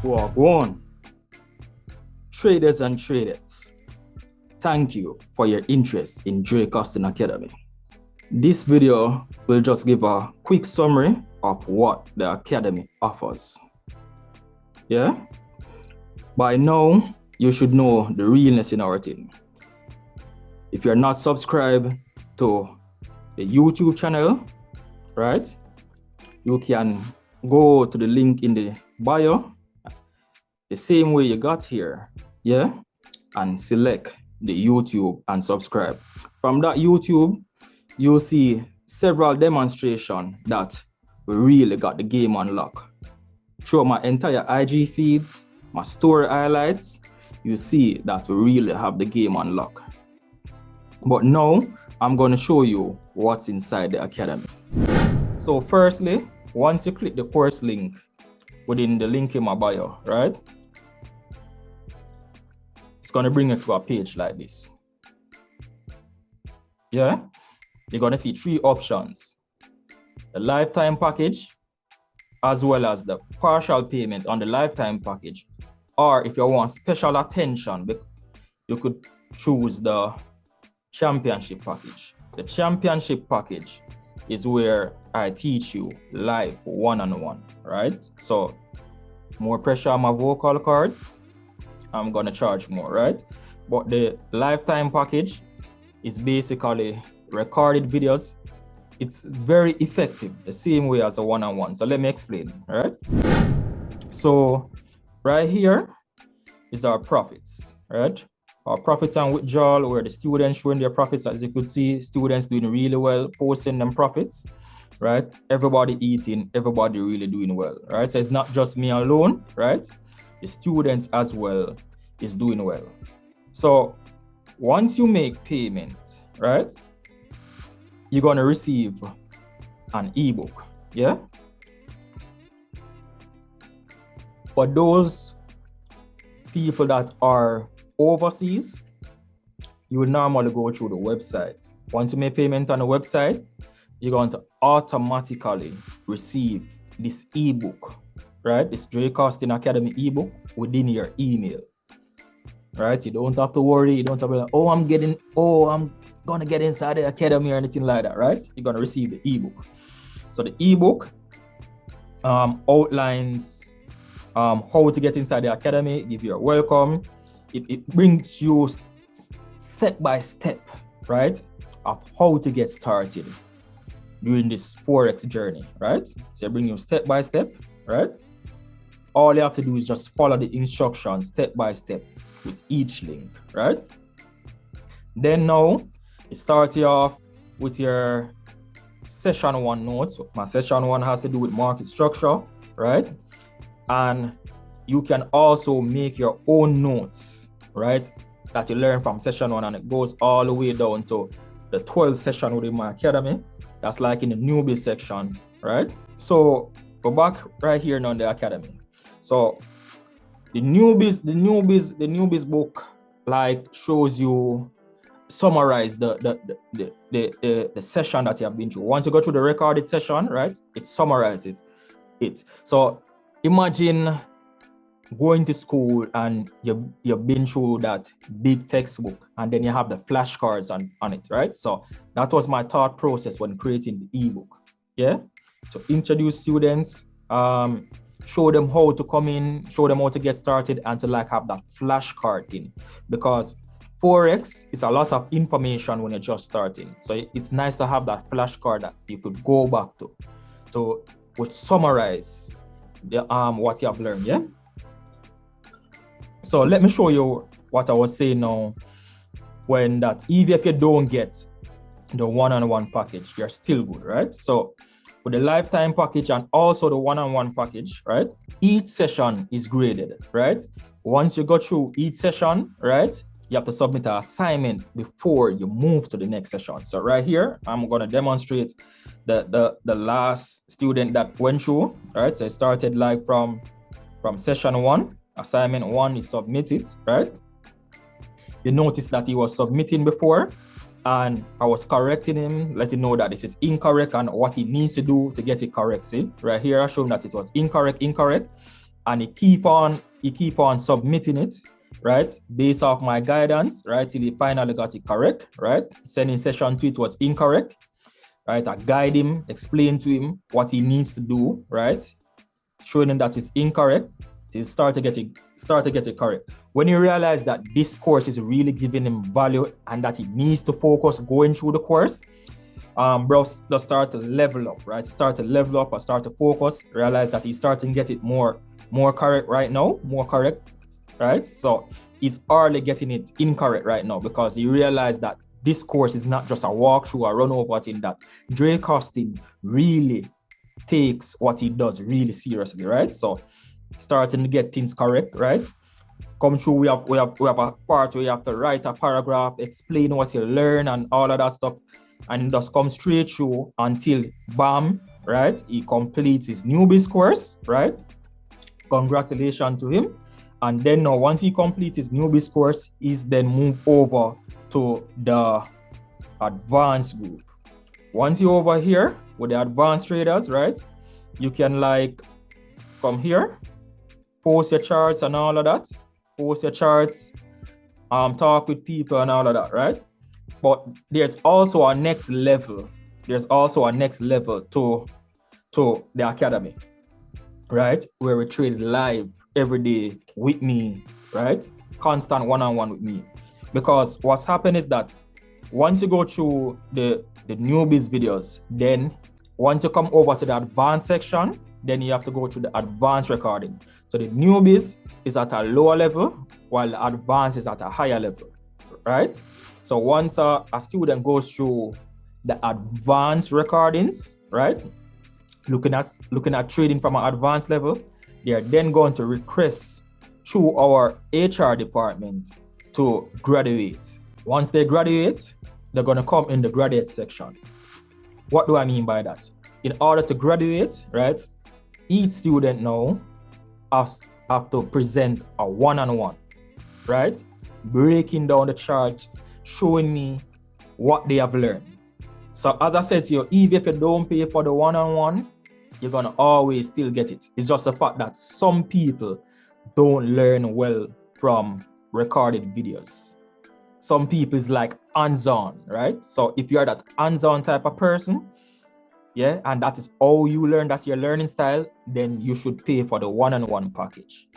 Walk on. Traders and tradeths, thank you for your interest in Dreycosting Academy. This video will just give a quick summary of what the Academy offers. Yeah? By now, you should know the realness in our thing. If you're not subscribed to the YouTube channel, right, you can go to the link in the bio, the same way you got here, yeah, and select the YouTube and subscribe. From that YouTube, you'll see several demonstrations that we really got the game on lock. Through my entire IG feeds, my story highlights, you see that we really have the game on lock. But now, I'm going to show you what's inside the Academy. So firstly, once you click the course link within the link in my bio, right? It's going to bring you to a page like this. Yeah? You're going to see three options: the lifetime package, as well as the partial payment on the lifetime package. Or if you want special attention, you could choose the championship package. The championship package is where I teach you live one-on-one, right? So more pressure on my vocal cords, I'm gonna charge more, right? But the lifetime package is basically recorded videos. It's very effective, the same way as the one-on-one. So let me explain, all right? So right here is our profits, right? Our profits and withdrawal, where the students showing their profits. As you could see, students doing really well, posting them profits, right? Everybody eating, everybody really doing well, right? So it's not just me alone, right? The students as well is doing well. So once you make payment, right, you're going to receive an ebook, yeah? For those people that are overseas, you would normally go through the website. Once you make payment on the website, you're going to automatically receive this ebook, right? This Dreycosting Academy ebook within your email, right? You don't have to worry. You don't have to be like, I'm gonna get inside the academy or anything like that, right? You're gonna receive the ebook. So the ebook outlines how to get inside the academy, give you a welcome. It brings you step by step, right, of how to get started during this Forex journey, right? So I bring you step by step, right? All you have to do is just follow the instructions step by step with each link, right? Then now, it starts you off with your session 1 notes. My session 1 has to do with market structure, right? And you can also make your own notes, right, that you learn from session 1, and it goes all the way down to the 12th session within my academy. That's like in the newbies section, right? So go back right here now in the academy. So the newbies book like shows you, summarize the session that you have been through. Once you go through the recorded session, right, it summarizes it. So imagine going to school and you've been through that big textbook, and then you have the flashcards on it, right? So that was my thought process when creating the ebook. Yeah, to introduce students, show them how to come in, show them how to get started, and to like have that flashcard thing, because Forex is a lot of information when you're just starting. So it's nice to have that flashcard that you could go back to which summarize the what you have learned. Yeah. So let me show you what I was saying now. When that, even if you don't get the one-on-one package, you're still good, right? So with the lifetime package and also the one-on-one package, right, each session is graded, right? Once you go through each session, right, you have to submit an assignment before you move to the next session. So right here, I'm going to demonstrate the last student that went through, right? So it started like from session 1. Assignment 1 is submitted, right? You notice that he was submitting before, and I was correcting him, letting him know that this is incorrect and what he needs to do to get it correct. See, right here I show him that it was incorrect. and he keep on submitting it, right, based off my guidance, right, till he finally got it correct, right? Sending session 2, it was incorrect, right? I guide him, explain to him what he needs to do, right? Showing him that it's incorrect, he start to get it correct. When you realize that this course is really giving him value and that he needs to focus going through the course, bro, just start to level up, right? Start to level up or start to focus, realize that he's starting to get it more correct right now, more correct, right? So he's hardly getting it incorrect right now because he realized that this course is not just a walkthrough or run over thing, that Dreycosting really takes what he does really seriously, right? So starting to get things correct, right? Come through, we have a part where you have to write a paragraph, explain what you learn and all of that stuff, and just come straight through until bam, right? He completes his newbies course, right? Congratulations to him. And then now, once he completes his newbies course, he's then move over to the advanced group. Once you're over here with the advanced traders, right? You can like come here, post your charts and all of that. Post your charts, talk with people and all of that, right? But there's also a next level. There's also a next level to the academy, right? Where we trade live every day with me, right? Constant one-on-one with me. Because what's happened is that once you go through the newbies videos, then once you come over to the advanced section, then you have to go through the advanced recording. So the newbies is at a lower level, while the advanced is at a higher level, right? So once a student goes through the advanced recordings, right? Looking at trading from an advanced level, they are then going to request through our HR department to graduate. Once they graduate, they're going to come in the graduate section. What do I mean by that? In order to graduate, right, each student now have to present a one-on-one, right? Breaking down the chart, showing me what they have learned. So as I said to you, even if you don't pay for the one-on-one, you're going to always still get it. It's just the fact that some people don't learn well from recorded videos. Some people is like hands-on, right? So if you're that hands-on type of person, yeah, and that is how you learn, that's your learning style, then you should pay for the one-on-one package.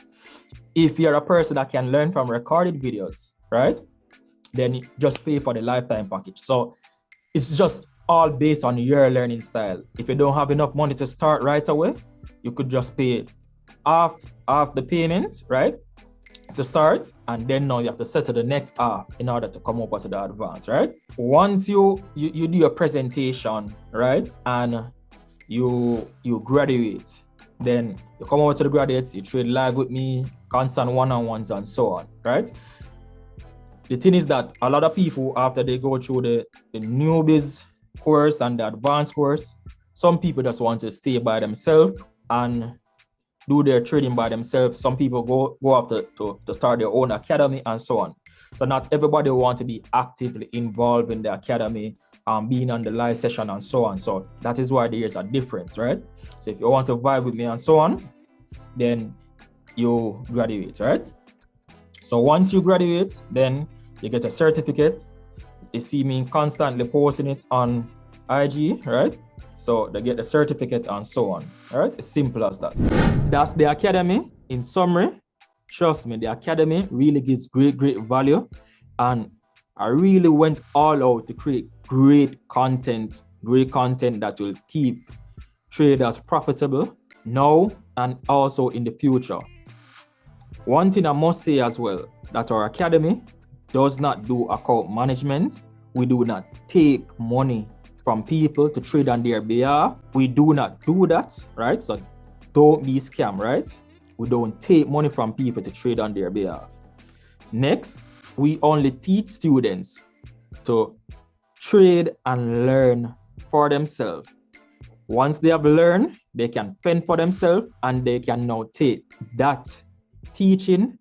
If you're a person that can learn from recorded videos, right, then you just pay for the lifetime package. So it's just all based on your learning style. If you don't have enough money to start right away, you could just pay half the payment, right, to start, and then now you have to settle the next half in order to come over to the advance, right? Once you do your presentation, right, and you graduate, then you come over to the graduates, you trade live with me, constant one-on-ones and so on, right? The thing is that a lot of people, after they go through the newbies course and the advanced course, some people just want to stay by themselves and do their trading by themselves. Some people go after to start their own academy and so on. So not everybody want to be actively involved in the academy, being on the live session and so on. So that is why there is a difference, right? So if you want to vibe with me and so on, then you graduate, right? So once you graduate, then you get a certificate. You see me constantly posting it on IG, right? So they get the certificate and so on, all right? It's simple as that. That's the academy in summary. Trust me, the academy really gives great value, and I really went all out to create great content that will keep traders profitable now and also in the future. One thing I must say as well, that our academy does not do account management. We do not take money from people to trade on their behalf. We do not do that, right? So don't be scammed, right? We don't take money from people to trade on their behalf. Next, we only teach students to trade and learn for themselves. Once they have learned, they can fend for themselves, and they can now take that teaching,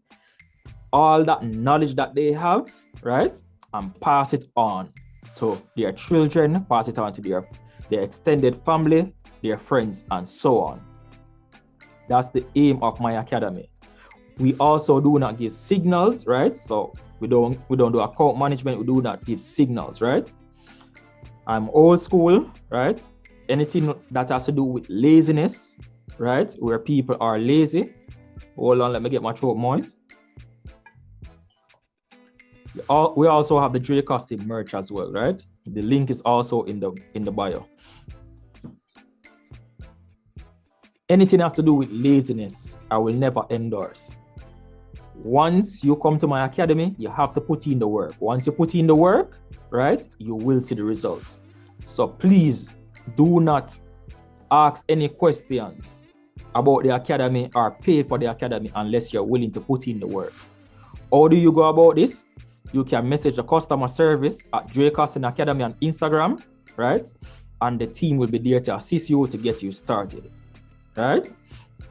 all that knowledge that they have, right, and pass it on to their children, pass it on to their extended family, their friends, and so on. That's the aim of my academy. We also do not give signals, right? So we don't do account management. We do not give signals, right? I'm old school, right? Anything that has to do with laziness, right? Where people are lazy. Hold on, let me get my throat moist. We also have the Dreycosting merch as well, right? The link is also in the bio. Anything have to do with laziness, I will never endorse. Once you come to my academy, you have to put in the work. Once you put in the work, right, you will see the result. So please do not ask any questions about the academy or pay for the academy unless you're willing to put in the work. How do you go about this? You can message the customer service at Dreycosting Academy on Instagram, right? And the team will be there to assist you to get you started, right?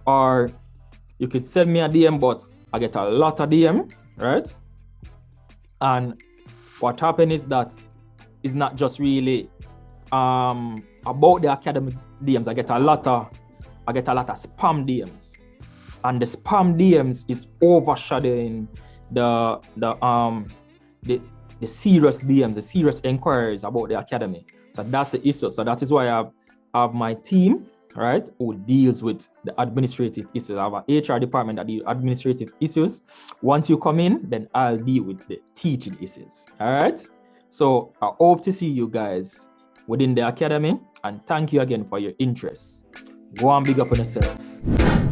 Or you could send me a DM, but I get a lot of DM, right? And what happened is that it's not just really about the academic DMs. I get a lot of spam DMs, and the spam DMs is overshadowing the serious DMs, the serious inquiries about the academy. So that's the issue. So that is why I have my team, right, who deals with the administrative issues. I have an HR department that deals with administrative issues. Once you come in, then I'll deal with the teaching issues. All right. So I hope to see you guys within the academy, and thank you again for your interest. Go and big up on yourself.